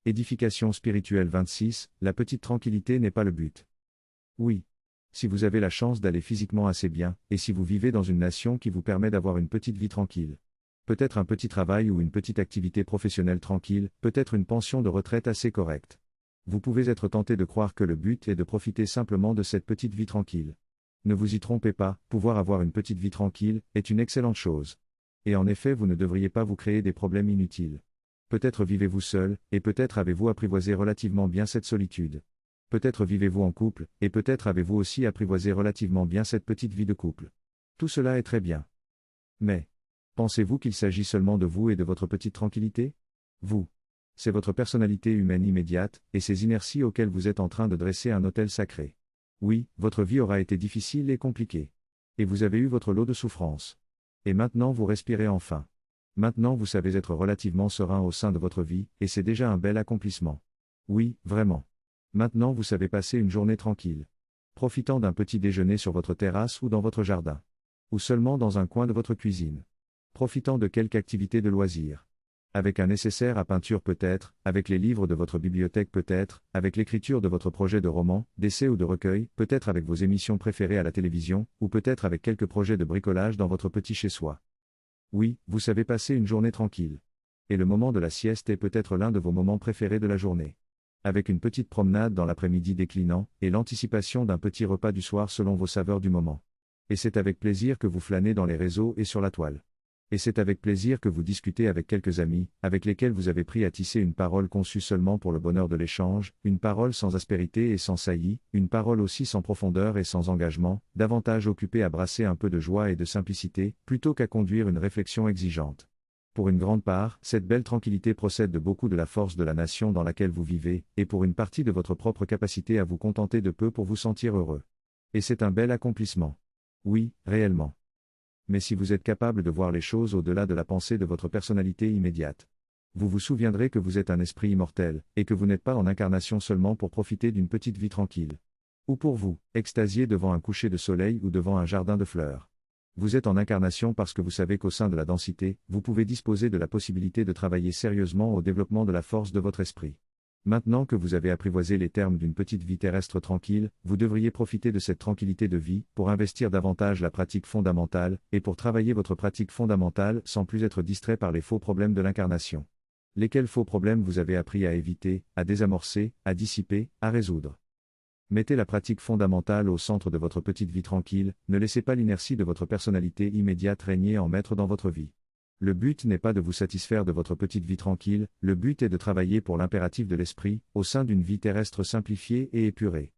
Édification spirituelle 26, la petite tranquillité n'est pas le but. Oui. Si vous avez la chance d'aller physiquement assez bien, et si vous vivez dans une nation qui vous permet d'avoir une petite vie tranquille. Peut-être un petit travail ou une petite activité professionnelle tranquille, peut-être une pension de retraite assez correcte. Vous pouvez être tenté de croire que le but est de profiter simplement de cette petite vie tranquille. Ne vous y trompez pas, pouvoir avoir une petite vie tranquille est une excellente chose. Et en effet, vous ne devriez pas vous créer des problèmes inutiles. Peut-être vivez-vous seul, et peut-être avez-vous apprivoisé relativement bien cette solitude. Peut-être vivez-vous en couple, et peut-être avez-vous aussi apprivoisé relativement bien cette petite vie de couple. Tout cela est très bien. Mais, pensez-vous qu'il s'agit seulement de vous et de votre petite tranquillité? Vous. C'est votre personnalité humaine immédiate, et ces inerties auxquelles vous êtes en train de dresser un autel sacré. Oui, votre vie aura été difficile et compliquée. Et vous avez eu votre lot de souffrances. Et maintenant vous respirez enfin. Maintenant vous savez être relativement serein au sein de votre vie, et c'est déjà un bel accomplissement. Oui, vraiment. Maintenant vous savez passer une journée tranquille. Profitant d'un petit déjeuner sur votre terrasse ou dans votre jardin. Ou seulement dans un coin de votre cuisine. Profitant de quelque activité de loisir. Avec un nécessaire à peinture peut-être, avec les livres de votre bibliothèque peut-être, avec l'écriture de votre projet de roman, d'essai ou de recueil, peut-être avec vos émissions préférées à la télévision, ou peut-être avec quelques projets de bricolage dans votre petit chez-soi. Oui, vous savez passer une journée tranquille. Et le moment de la sieste est peut-être l'un de vos moments préférés de la journée. Avec une petite promenade dans l'après-midi déclinant, et l'anticipation d'un petit repas du soir selon vos saveurs du moment. Et c'est avec plaisir que vous flânez dans les réseaux et sur la toile. Et c'est avec plaisir que vous discutez avec quelques amis, avec lesquels vous avez pris à tisser une parole conçue seulement pour le bonheur de l'échange, une parole sans aspérité et sans saillie, une parole aussi sans profondeur et sans engagement, davantage occupée à brasser un peu de joie et de simplicité, plutôt qu'à conduire une réflexion exigeante. Pour une grande part, cette belle tranquillité procède de beaucoup de la force de la nation dans laquelle vous vivez, et pour une partie de votre propre capacité à vous contenter de peu pour vous sentir heureux. Et c'est un bel accomplissement. Oui, réellement. Mais si vous êtes capable de voir les choses au-delà de la pensée de votre personnalité immédiate, vous vous souviendrez que vous êtes un esprit immortel, et que vous n'êtes pas en incarnation seulement pour profiter d'une petite vie tranquille. Ou pour vous, extasier devant un coucher de soleil ou devant un jardin de fleurs. Vous êtes en incarnation parce que vous savez qu'au sein de la densité, vous pouvez disposer de la possibilité de travailler sérieusement au développement de la force de votre esprit. Maintenant que vous avez apprivoisé les termes d'une petite vie terrestre tranquille, vous devriez profiter de cette tranquillité de vie, pour investir davantage la pratique fondamentale, et pour travailler votre pratique fondamentale sans plus être distrait par les faux problèmes de l'incarnation. Lesquels faux problèmes vous avez appris à éviter, à désamorcer, à dissiper, à résoudre. Mettez la pratique fondamentale au centre de votre petite vie tranquille, ne laissez pas l'inertie de votre personnalité immédiate régner en maître dans votre vie. Le but n'est pas de vous satisfaire de votre petite vie tranquille, le but est de travailler pour l'impératif de l'esprit, au sein d'une vie terrestre simplifiée et épurée.